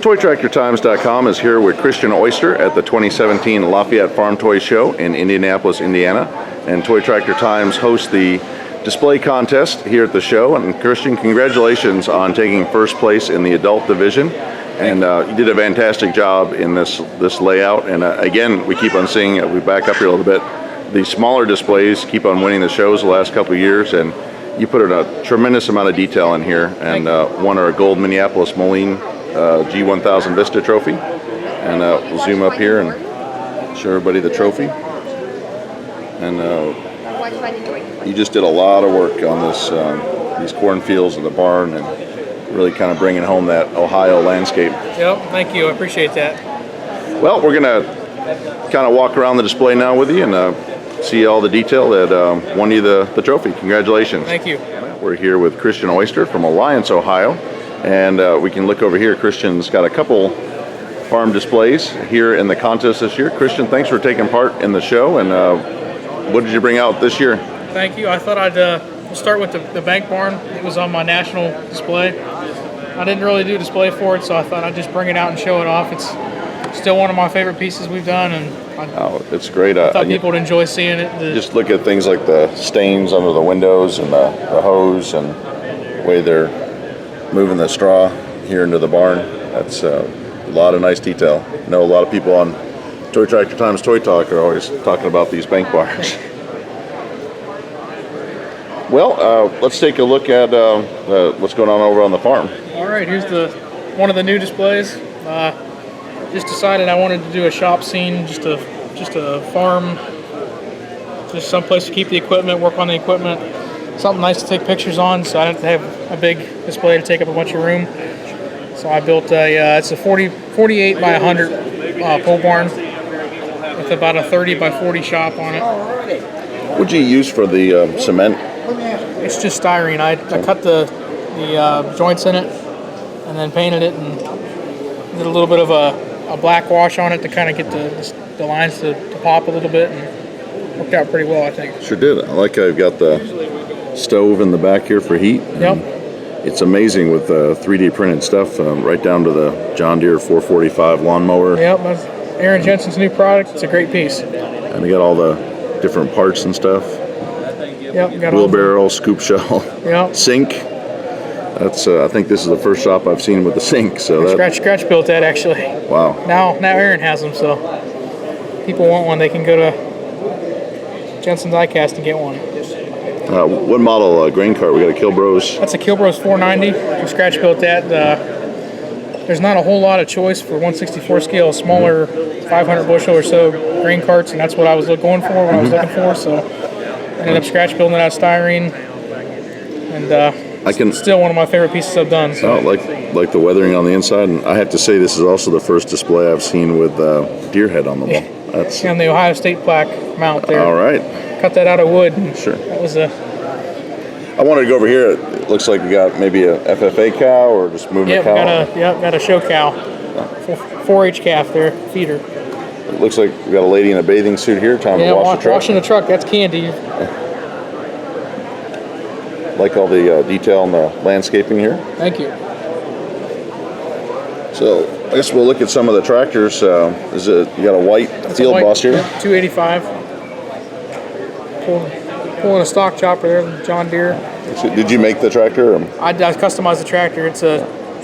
ToyTractorTimes.com is here with Christian Oyster at the 2017 Lafayette Farm Toy Show in Indianapolis, Indiana. And Toy Tractor Times hosts the display contest here at the show. And Christian, congratulations on taking first place in the adult division. And you did a fantastic job in this layout. And again, we keep on seeing, we back up here a little bit, the smaller displays keep on winning the shows the last couple of years. And you put in a tremendous amount of detail in here and won our gold Minneapolis Moline G1000 Vista trophy. And we'll zoom up here and show everybody the trophy. And you just did a lot of work on this, these cornfields and the barn, and really kind of bringing home that Ohio landscape. Yep, thank you. I appreciate that. Well, we're going to kind of walk around the display now with you and see all the detail that won you the trophy. Congratulations. Thank you. We're here with Christian Oyster from Alliance, Ohio. And we can look over here. Christian's got a couple farm displays here in the contest this year. Christian, thanks for taking part in the show. And what did you bring out this year? Thank you. I thought I'd start with the bank barn. It was on my national display. I didn't really do a display for it, so I thought I'd just bring it out and show it off. It's still one of my favorite pieces we've done, and it's great. I thought people would enjoy seeing it. Just look at things like the stains under the windows and the hose and the way they're moving the straw here into the barn. That's a lot of nice detail. I know a lot of people on Toy Tractor Times Toy Talk are always talking about these bank barns. Well, let's take a look at what's going on over on the farm. All right, here's one of the new displays. Just decided I wanted to do a shop scene, just a farm, just someplace to keep the equipment, work on the equipment. Something nice to take pictures on, so I don't have to have a big display to take up a bunch of room. So I built it's a 48 by 100 pole barn with about a 30 by 40 shop on it. What'd you use for the cement? It's just styrene. I cut the joints in it and then painted it and did a little bit of a black wash on it to kind of get the lines to pop a little bit, and worked out pretty well, I think. Sure did. I like how you've got the stove in the back here for heat. Yep. It's amazing with 3D printed stuff, right down to the John Deere 445 lawnmower. Yep, that's Aaron Jensen's new product. It's a great piece. And they got all the different parts and stuff. Yep. Got wheelbarrow, scoop shell, yep. Sink. That's I think this is the first shop I've seen with the sink. So Scratch built that actually. Wow. Now Aaron has them, so people want one, they can go to Jensen's iCast and get one. What model grain cart? We got a Kilbros. That's a Kilbros 490. We scratch built that. There's not a whole lot of choice for 164 scale, smaller 500 bushel or so grain carts, and that's what I was going for when I was looking for. So I ended up scratch building it out of styrene, and still one of my favorite pieces I've done. So. Like the weathering on the inside, and I have to say this is also the first display I've seen with deer head on the wall. That's on the Ohio State plaque mount there. All right. Cut that out of wood. Sure. That was I wanted to go over here. It looks like we got maybe a FFA cow or just moving a cow. Got a show cow. 4-H calf there, feeder. It looks like we got a lady in a bathing suit here. Time to wash the truck. Washing the truck. That's Candy. Like all the detail in the landscaping here. Thank you. So I guess we'll look at some of the tractors. You got a white field boss here? 285. Pulling a stock chopper there from John Deere. So did you make the tractor? I customized the tractor. It's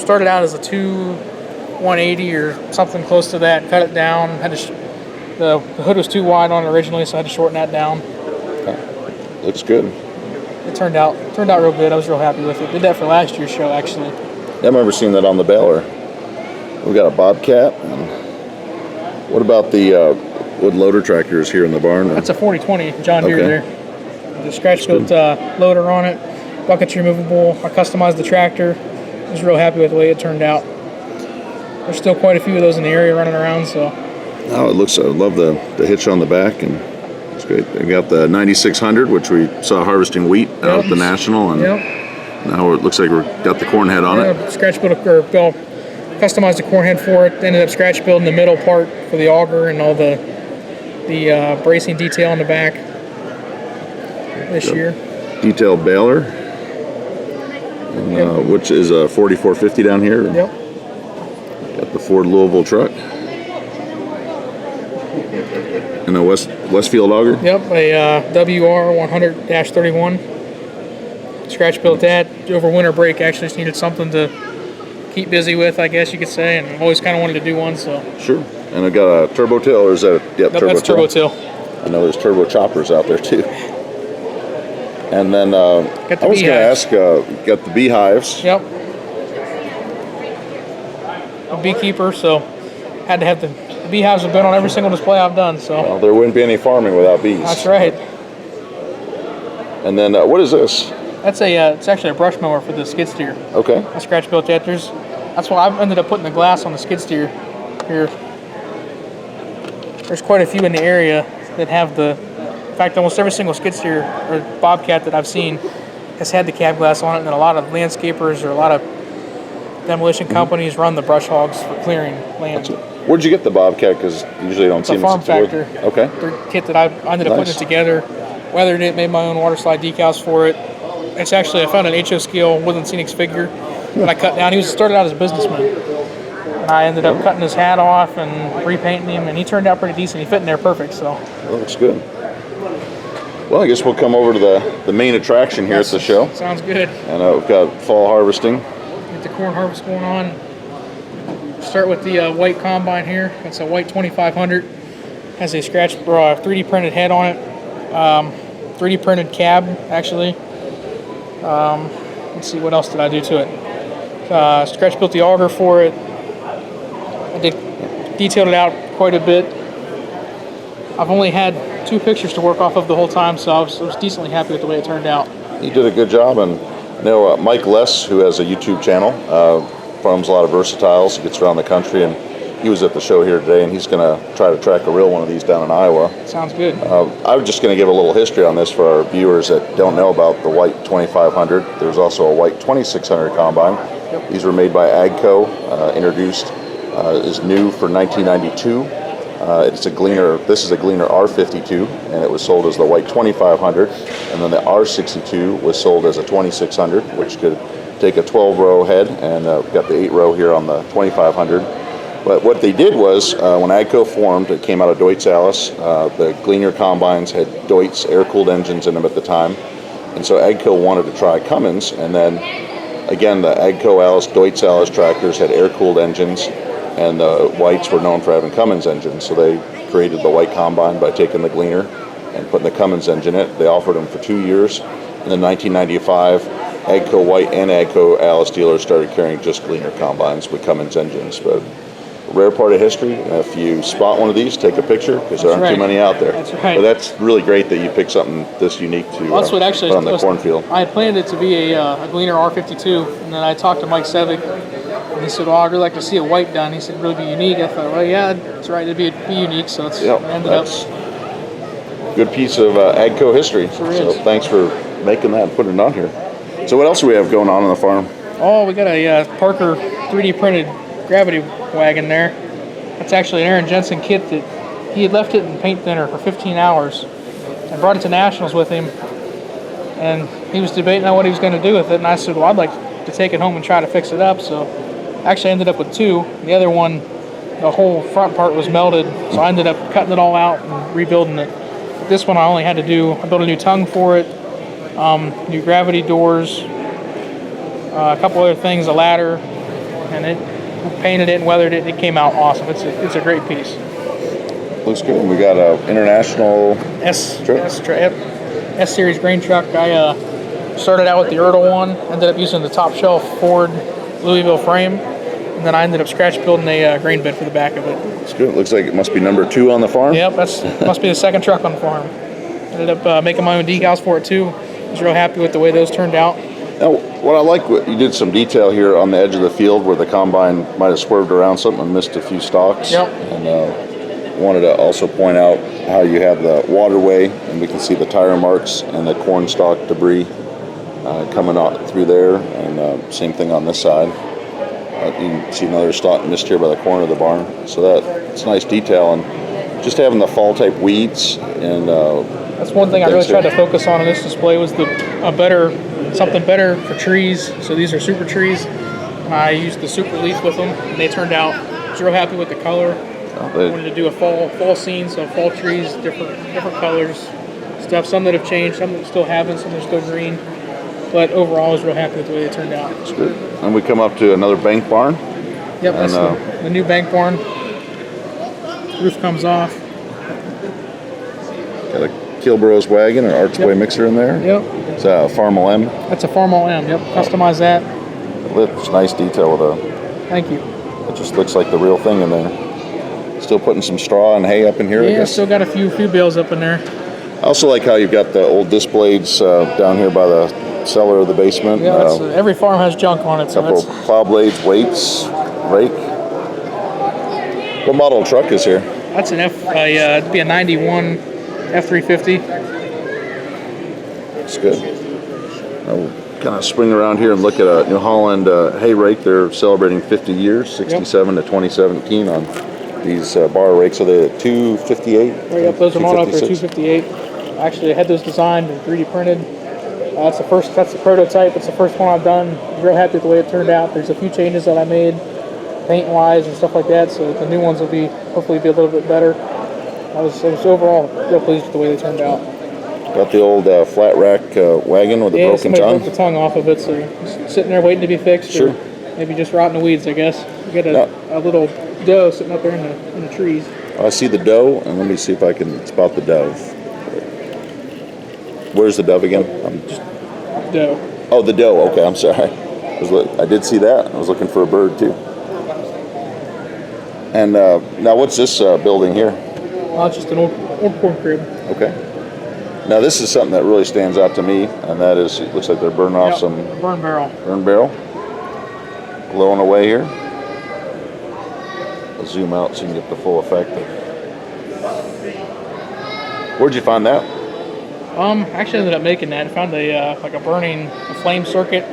started out as a 180 or something close to that. Cut it down. The hood was too wide on it originally, so I had to shorten that down. Okay. Looks good. It turned out real good. I was real happy with it. Did that for last year's show actually. I remember seeing that on the baler. We got a Bobcat. What about the wood loader tractors here in the barn? That's a 4020 John Deere there. The scratch built loader on it, buckets removable. I customized the tractor. I was real happy with the way it turned out. There's still quite a few of those in the area running around. So. Oh, it looks. I love the hitch on the back, and it's great. They got the 9600, which we saw harvesting wheat out at the National, and now it looks like we've got the corn head on it. Scratch built customized the corn head for it. Ended up scratch building the middle part for the auger and all the bracing detail in the back this year. Detailed baler, which is a 4450 down here. Yep. Got The Ford Louisville truck. And a Westfield auger? Yep, a WR 100-31. Scratch built that over winter break. Actually just needed something to keep busy with, I guess you could say, and I've always kind of wanted to do one, so. Sure. And I got a turbo tail, or is that Yep, turbo that's tail? turbo tail. I know there's turbo choppers out there too. And then I was going to ask, got the beehives. Yep. A beekeeper, so had to have the beehives have been on every single display I've done, so. Well, there wouldn't be any farming without bees. That's right. And then what is this? That's it's actually a brush mower for the skid steer. Okay. I scratch built that. That's why I've ended up putting the glass on the skid steer here. There's quite a few in the area that have in fact, almost every single skid steer or Bobcat that I've seen has had the cab glass on it, and then a lot of landscapers or a lot of demolition companies run the brush hogs for clearing land. Where'd you get the Bobcat? Because usually you don't see It's a them. farm factor. Okay. Their kit that I ended up putting it together, weathered it, made my own water slide decals for it. It's actually, I found an HO scale Woodland Scenics figure that I cut down. He started out as a businessman. And I ended up cutting his hat off and repainting him, and he turned out pretty decent. He fit in there perfect, so. That looks good. Well, I guess we'll come over to the main attraction here at the show. Sounds good. And we've got fall harvesting. Get the corn harvest going on. Start with the white combine here. It's a white 2500. Has a scratch 3D printed head on it. 3D printed cab, actually. Let's see, what else did I do to it? Scratch built the auger for it. I detailed it out quite a bit. I've only had 2 pictures to work off of the whole time, so I was decently happy with the way it turned out. You did a good job, and I know Mike Less, who has a YouTube channel, farms a lot of versatiles, gets around the country, and he was at the show here today, and he's going to try to track a real one of these down in Iowa. Sounds good. I was just going to give a little history on this for our viewers that don't know about the white 2500. There's also a white 2600 combine. Yep. These were made by AGCO, introduced is new for 1992. It's a Gleaner. This is a Gleaner R52, and it was sold as the white 2500. And then the R62 was sold as a 2600, which could take a 12-row head, and we've got the 8-row here on the 2500. But what they did was, when AGCO formed, it came out of Deutz Alice. The Gleaner combines had Deutz air-cooled engines in them at the time, and so AGCO wanted to try Cummins. And then, again, the AGCO Alice, Deutz Alice tractors had air-cooled engines, and the whites were known for having Cummins engines. So they created the white combine by taking the Gleaner and putting the Cummins engine in it. They offered them for 2 years. And then 1995, AGCO White and AGCO Alice dealers started carrying just Gleaner combines with Cummins engines. But rare part of history. If you spot one of these, take a picture, because there aren't too many out there. That's right. But that's really great that you picked something this unique to Well, that's what actually put on the cornfield. I had planned it to be a Gleaner R52, and then I talked to Mike Sevick, and he said, "Well, I'd really like to see a white done." He said, "Really be unique." I thought, "Well, yeah, that's right. It'd be unique." So it ended up. Good piece of AGCO history. So thanks for making that and putting it on here. So what else do we have going on the farm? Oh, we got a Parker 3D printed gravity wagon there. That's actually an Aaron Jensen kit that he had left it in paint thinner for 15 hours and brought it to Nationals with him. And he was debating on what he was going to do with it. And I said, well, I'd like to take it home and try to fix it up. So actually I ended up with 2. The other one, the whole front part was melted. So I ended up cutting it all out and rebuilding it. But this one I only had to do, I built a new tongue for it, new gravity doors, a couple other things, a ladder, and it painted it and weathered it. It came out awesome. It's a great piece. Looks good. We got a international S series grain truck. I started out with the Ertl one, ended up using the top shelf Ford Louisville frame, and then I ended up scratch building a grain bed for the back of it. It's good. It looks like it must be number 2 on the farm. Yep, must be the second truck on the farm. Ended up making my own decals for it too. I was real happy with the way those turned out. Now, what I like, you did some detail here on the edge of the field where the combine might have swerved around something and missed a few stalks. Yep. And wanted to also point out how you have the waterway, and we can see the tire marks and the corn stalk debris coming out through there, and same thing on this side. You can see another stalk missed here by the corner of the barn. So it's nice detail, and just having the fall type weeds and that's one thing I really tried to focus on in this display was something better for trees. So these are super trees. I used the super leaf with them, and they turned out was real happy with the color. I wanted to do a fall scene, so fall trees, different colors, stuff. Some that have changed, some that still haven't, some that are still green. But overall, I was real happy with the way they turned out. That's good. And we come up to another bank barn. Yep, that's the new bank barn. Roof comes off. Got a Kilborough's wagon or Archway mixer in there. Yep. It's a Farmall M. That's a Farmall M. Yep. Customize that. It's nice detail with Thank you. it just looks like the real thing in there. Still putting some straw and hay up in here, I Yeah, guess. still got a few bales up in there. I also like how you've got the old disc blades down here by the cellar of the basement. Yeah, every farm has junk on it. So couple plow blades, weights, rake. What model truck is here? that's an it'd be a 91 F350. It's good. I'll kind of swing around here and look at a New Holland hay rake. They're celebrating 50 years, 67 to 2017 on these bar rakes. So they're 258? Right, yep, those are modeled up there, 258. Actually, I had those designed and 3D printed. That's the prototype. It's the first one I've done. Real happy with the way it turned out. There's a few changes that I made, paint-wise and stuff like that. So the new ones will hopefully be a little bit better. I was overall real pleased with the way they turned out. Got the old flat rack wagon with the broken tongue. Broke the tongue off of it, so just sitting there waiting to be fixed. Sure. Or maybe just rotting the weeds, I guess. You got a little doe sitting up there in the trees. I see the doe, and let me see if I can spot the dove. Where's the dove again? Doe. Oh, the doe. Okay, I'm sorry. I did see that. I was looking for a bird too. And now, what's this building here? It's just an old corn crib. Okay. Now, this is something that really stands out to me, and that is, it looks like they're burning off some burn barrel. Blowing away here. I'll zoom out so you can get the full effect. Where'd you find that? Actually ended up making that. I found a flame circuit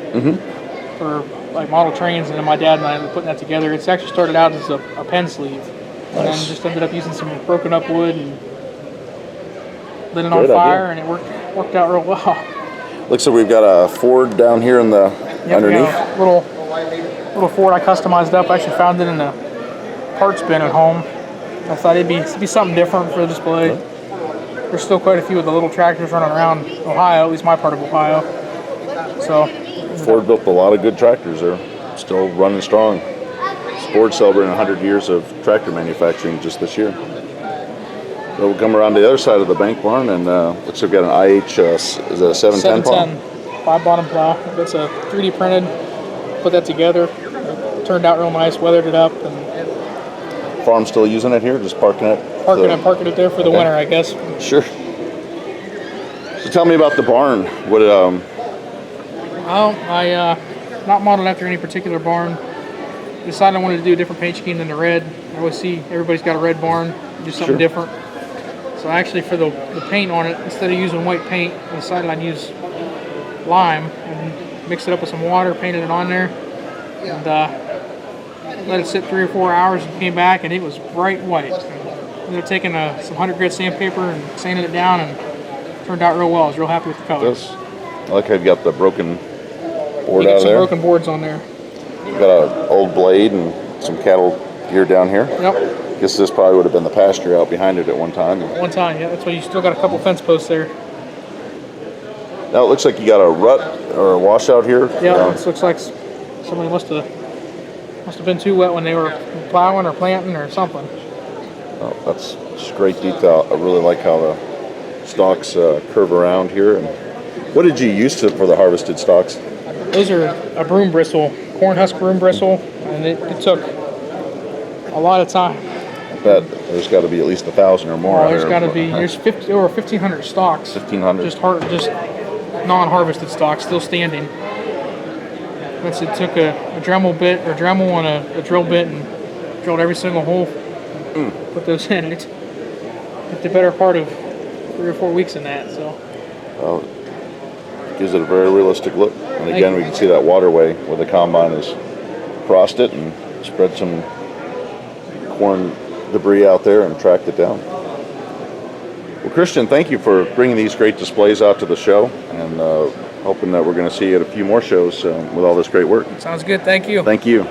for like model trains, and then my dad and I were putting that together. It's actually started out as a pen sleeve, and then just ended up using some broken up wood and lit it on fire, and it worked out real well. Looks like we've got a Ford down here in the underneath. Yeah, little Ford I customized up. I actually found it in a parts bin at home. I thought it'd be something different for the display. There's still quite a few of the little tractors running around Ohio, at least my part of Ohio. So Ford built a lot of good tractors. They're still running strong. Ford celebrating 100 years of tractor manufacturing just this year. So we'll come around to the other side of the bank barn, and looks like we've got an IH, is it a 710 plow? 5-bottom plow. It's a 3D printed. Put that together. It turned out real nice. Weathered it up. And farm still using it here? Just parking it? Parking it there for the winter, I guess. Sure. So tell me about the barn. What? I not modeled after any particular barn. Decided I wanted to do a different paint scheme than the red. I always see everybody's got a red barn. Do something different. So actually, for the paint on it, instead of using white paint, I decided I'd use lime and mix it up with some water, painted it on there, and let it sit 3 or 4 hours, and came back, and it was bright white. Ended up taking some 100 grit sandpaper and sanding it down, and it turned out real well. I was real happy with the colors. I like how you've got the broken board out got of some there. broken boards on there. You've got an old blade and some cattle gear down here. Yep. Guess this probably would have been the pasture out behind it at one time. One time, yeah. That's why you still got a couple fence posts there. Now it looks like you got a rut or a washout here. Yeah, this looks like somebody must have been too wet when they were plowing or planting or something. Oh, that's just great detail. I really like how the stalks curve around here. And what did you use for the harvested stalks? Those are a broom bristle, corn husk broom bristle, and it took a lot of time. I bet there's got to be at least 1,000 or more. There's got to be. There's over 1,500 stalks. 1,500. Just non-harvested stalks still standing. It took a Dremel and a drill bit and drilled every single hole. Put those in it. Took the better part of 3 or 4 weeks in that. So. Gives it a very realistic look. And again, we can see that waterway where the combine has crossed it and spread some corn debris out there and tracked it down. Well, Christian, thank you for bringing these great displays out to the show, and hoping that we're going to see you at a few more shows with all this great work. Sounds good. Thank you. Thank you.